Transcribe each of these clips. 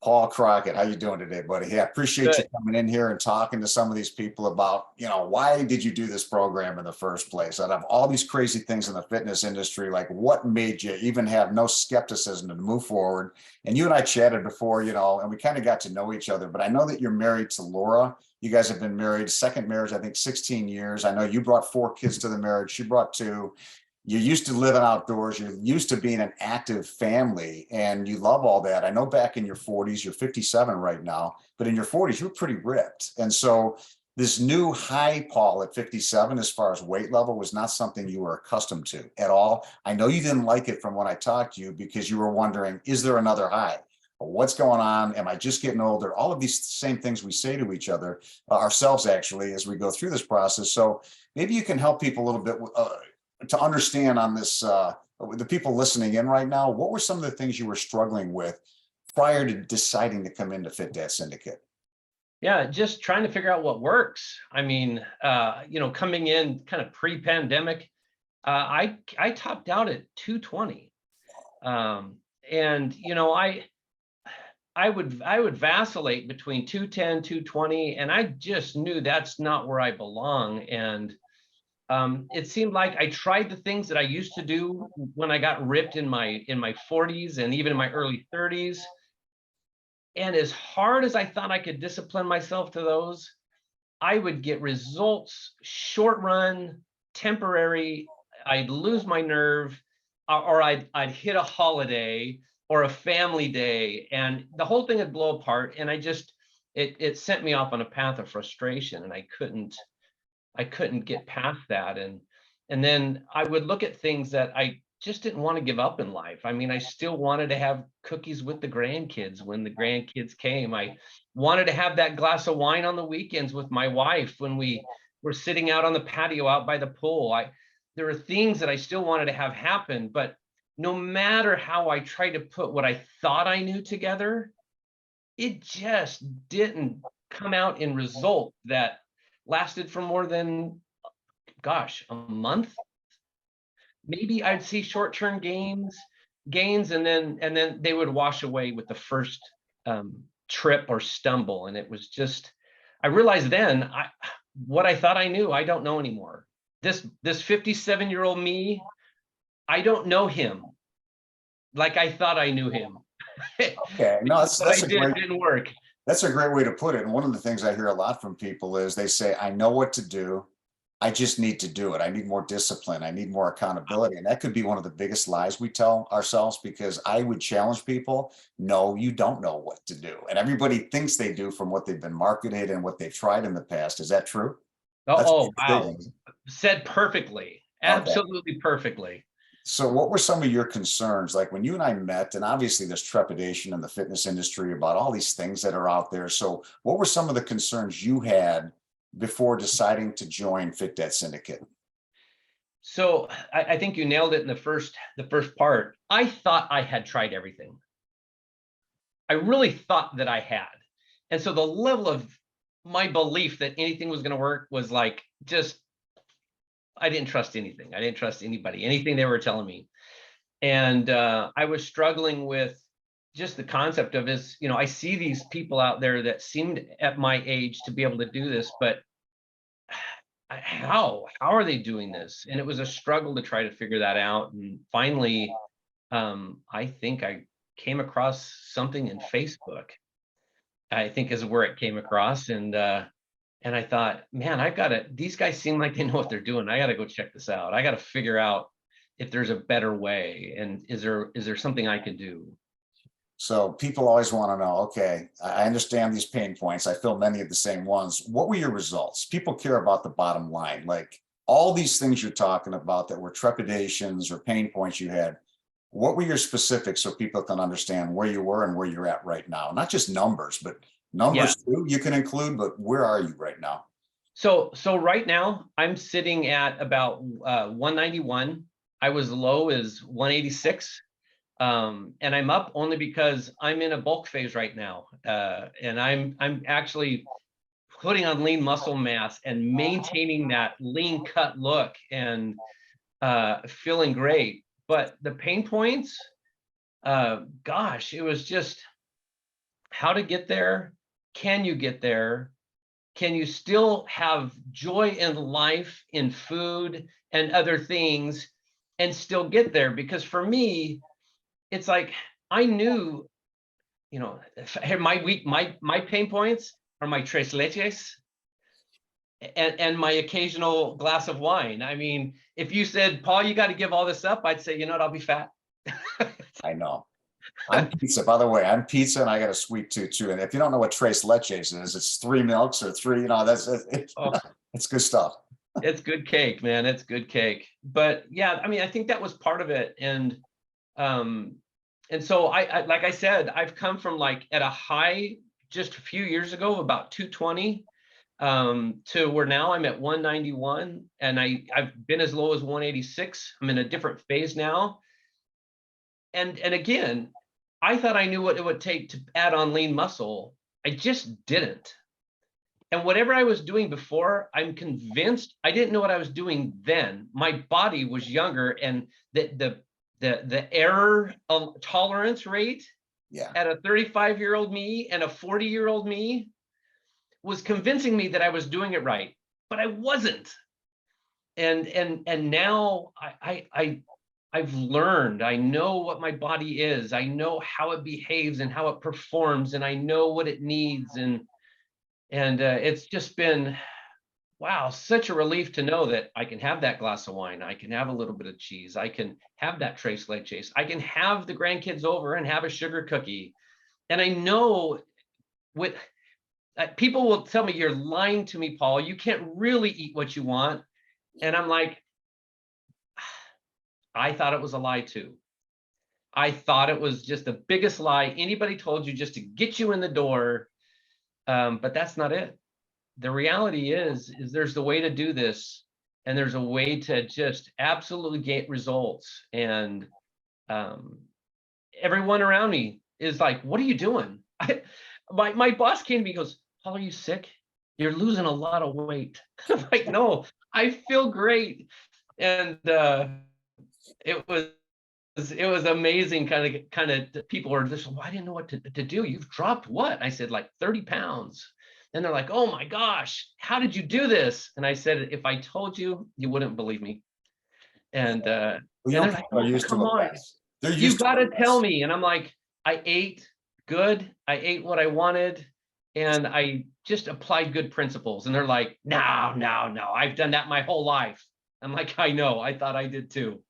Paul Crockett, how you doing today, buddy? Hey, I appreciate you Good. coming in here and talking to some of these people about, why did you do this program in the first place? Out of all these crazy things in the fitness industry, like what made you even have no skepticism to move forward? And you and I chatted before, and we kind of got to know each other, but I know that you're married to Laura. You guys have been married, second marriage, I think 16 years. I know you brought 4 kids to the marriage. She brought 2. You're used to living outdoors, you're used to being an active family, and you love all that. I know back in your 40s, you're 57 right now, but in your 40s, you were pretty ripped. And so this new high, Paul, at 57, as far as weight level, was not something you were accustomed to at all. I know you didn't like it from when I talked to you because you were wondering, is there another high? What's going on? Am I just getting older? All of these same things we say to each other, ourselves actually, as we go through this process. So maybe you can help people a little bit to understand on this, the people listening in right now, what were some of the things you were struggling with prior to deciding to come into Fit Dad Syndicate? Yeah, just trying to figure out what works. I mean, coming in kind of pre-pandemic, I topped out at 220. And I would vacillate between 210, 220, and I just knew that's not where I belong. And it seemed like I tried the things that I used to do when I got ripped in my 40s and even in my early 30s. And as hard as I thought I could discipline myself to those, I would get results short run, temporary. I'd lose my nerve, or I'd hit a holiday or a family day, and the whole thing would blow apart. And it sent me off on a path of frustration, and I couldn't get past that. And then I would look at things that I just didn't want to give up in life. I mean, I still wanted to have cookies with the grandkids when the grandkids came. I wanted to have that glass of wine on the weekends with my wife when we were sitting out on the patio out by the pool. There were things that I still wanted to have happen, but no matter how I tried to put what I thought I knew together, it just didn't come out in result that lasted for more than, gosh, a month. Maybe I'd see short-term gains, and then they would wash away with the first trip or stumble. And it was just, I realized then, what I thought I knew, I don't know anymore. This 57-year-old me, I don't know him like I thought I knew him. Okay, no, Because what I did didn't work. that's a great way to put it. And one of the things I hear a lot from people is they say, I know what to do. I just need to do it. I need more discipline. I need more accountability. And that could be one of the biggest lies we tell ourselves, because I would challenge people. No, you don't know what to do. And everybody thinks they do from what they've been marketed and what they've tried in the past. Is that true? Oh, That's a oh, big wow. statement. Said perfectly. Okay. Absolutely perfectly. So what were some of your concerns? Like when you and I met, and obviously there's trepidation in the fitness industry about all these things that are out there. So what were some of the concerns you had before deciding to join Fit Dad Syndicate? So I think you nailed it in the first part. I thought I had tried everything. I really thought that I had. And so the level of my belief that anything was going to work was like, just, I didn't trust anything. I didn't trust anybody, anything they were telling me. And I was struggling with just the concept of, I see these people out there that seemed at my age to be able to do this, but how are they doing this? And it was a struggle to try to figure that out. And finally, I think I came across something in Facebook, I think is where it came across. And I thought, man, these guys seem like they know what they're doing. I gotta go check this out. I gotta figure out if there's a better way, and is there something I can do. So people always want to know, okay, I understand these pain points. I feel many of the same ones. What were your results? People care about the bottom line. Like all these things you're talking about that were trepidations or pain points you had. What were your specifics so people can understand where you were and where you're at right now? Not just numbers, but Yeah. numbers too, you can include, but where are you right now? So right now I'm sitting at about 191. I was low as 186. And I'm up only because I'm in a bulk phase right now. And I'm actually putting on lean muscle mass and maintaining that lean cut look, and feeling great. But the pain points, gosh, it was just, how to get there. Can you get there? Can you still have joy in life, in food and other things, and still get there? Because for me, it's like I knew, my pain points are my tres leches and my occasional glass of wine. I mean, if you said, Paul, you got to give all this up, I'd say, you know what, I'll be fat. I know. I'm pizza, by the way. I'm pizza, and I got a sweet tooth too. And if you don't know what tres leches is, it's 3 milks or three. Oh, It's good stuff. it's good cake, man. It's good cake. But yeah, I mean, I think that was part of it. Um, and so I like I said, I've come from like at a high just a few years ago, about 220, to where now I'm at 191, and I've been as low as 186. I'm in a different phase now. And again, I thought I knew what it would take to add on lean muscle. I just didn't. And whatever I was doing before, I'm convinced I didn't know what I was doing then. My body was younger, and the error of tolerance rate Yeah. at a 35-year-old me and a 40-year-old me was convincing me that I was doing it right, but I wasn't. And now I've learned, I know what my body is, I know how it behaves and how it performs, and I know what it needs. And it's just been, wow, such a relief to know that I can have that glass of wine, I can have a little bit of cheese, I can have that tres leches, I can have the grandkids over and have a sugar cookie. And I know with people will tell me, you're lying to me, Paul, you can't really eat what you want. And I'm like, I thought it was a lie too. I thought it was just the biggest lie anybody told you, just to get you in the door. But that's not it. The reality is there's the way to do this, and there's a way to just absolutely get results. And everyone around me is like, what are you doing? My boss came to me and goes, Paul, are you sick? You're losing a lot of weight. I'm like, no, I feel great. And it was amazing. Kind of people were just, well, I didn't know what to do. You've dropped what? I said, like 30 pounds. And they're like, oh my gosh, how did you do this? And I said, if I told you, you wouldn't believe me. And Well, they're like, are oh, used come to it on, less. They're you used to got to it tell less. me. And I'm like, I ate good. I ate what I wanted. And I just applied good principles. And they're like, no, I've done that my whole life. I'm like, I know, I thought I did too.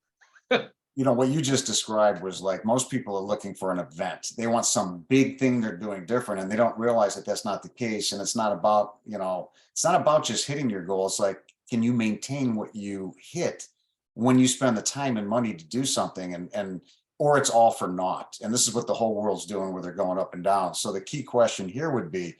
What you just described was like most people are looking for an event. They want some big thing they're doing different, and they don't realize that that's not the case. And it's not about, it's not about just hitting your goal. It's like, can you maintain what you hit when you spend the time and money to do something, or it's all for naught. And this is what the whole world's doing, where they're going up and down. So the key question here would be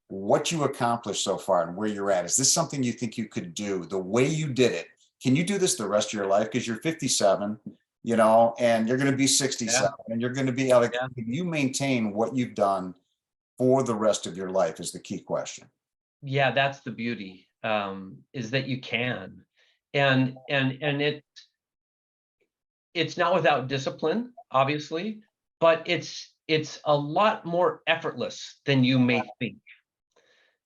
what you accomplished so far and where you're at. Is this something you think you could do the way you did it? Can you do this the rest of your life? Because you're 57, and you're going to be 67, Yeah. and you're going to be like, Yeah. can you maintain what you've done for the rest of your life is the key question. Yeah, that's the beauty, is that you can. And it's not without discipline, obviously, but it's a lot more effortless than you may think.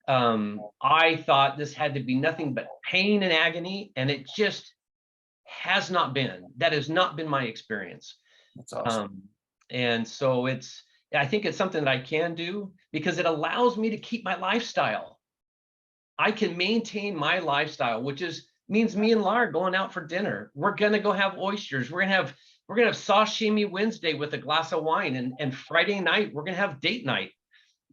I thought this had to be nothing but pain and agony, and it just has not been. That has not been my experience. That's awesome. And so I think it's something that I can do because it allows me to keep my lifestyle. I can maintain my lifestyle, which means me and Lar going out for dinner. We're gonna go have oysters. We're gonna have sashimi Wednesday with a glass of wine, and Friday night we're gonna have date night.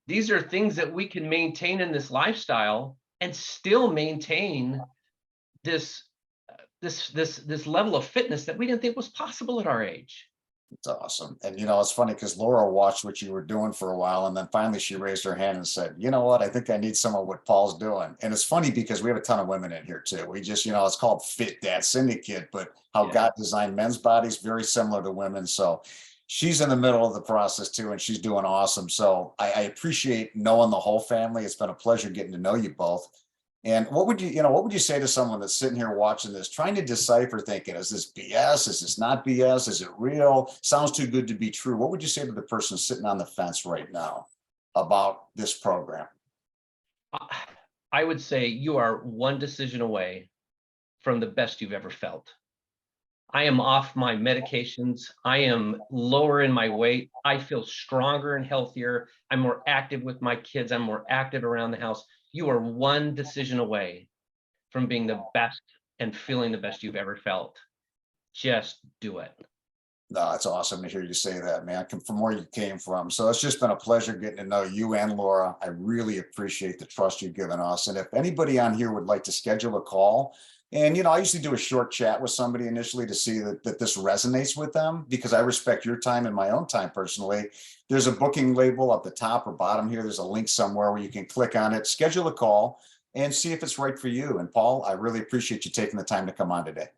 These are things that we can maintain in this lifestyle and still maintain this level of fitness that we didn't think was possible at our age. It's awesome. And it's funny because Laura watched what you were doing for a while, and then finally she raised her hand and said, you know what, I think I need some of what Paul's doing. And it's funny because we have a ton of women in here too. We just, it's called Fit Dad Syndicate, but how Yeah. God designed men's bodies very similar to women. So she's in the middle of the process too, and she's doing awesome. So I appreciate knowing the whole family. It's been a pleasure getting to know you both. And what would you say to someone that's sitting here watching this, trying to decipher, thinking, is this BS? Is this not BS? Is it real? Sounds too good to be true. What would you say to the person sitting on the fence right now? about this program? I I would say you are one decision away from the best you've ever felt. I am off my medications. I am lower in my weight. I feel stronger and healthier. I'm more active with my kids. I'm more active around the house. You are one decision away from being the best and feeling the best you've ever felt. Just do it. No, it's awesome to hear you say that, man, from where you came from. So it's just been a pleasure getting to know you and Laura. I really appreciate the trust you've given us. And if anybody on here would like to schedule a call, and I usually do a short chat with somebody initially to see that this resonates with them, because I respect your time and my own time personally. There's a booking label at the top or bottom here. There's a link somewhere where you can click on it, schedule a call, and see if it's right for you. And Paul, I really appreciate you taking the time to come on today.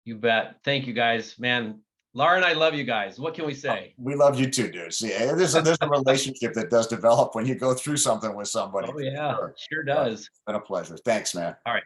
You bet. Thank you guys, man. Laura and I love you guys. What can we say? We love you too, dude. See, there's a relationship that does develop when you go through something with somebody. Oh yeah, Sure. sure But does. it's been a pleasure. Thanks, man. All right.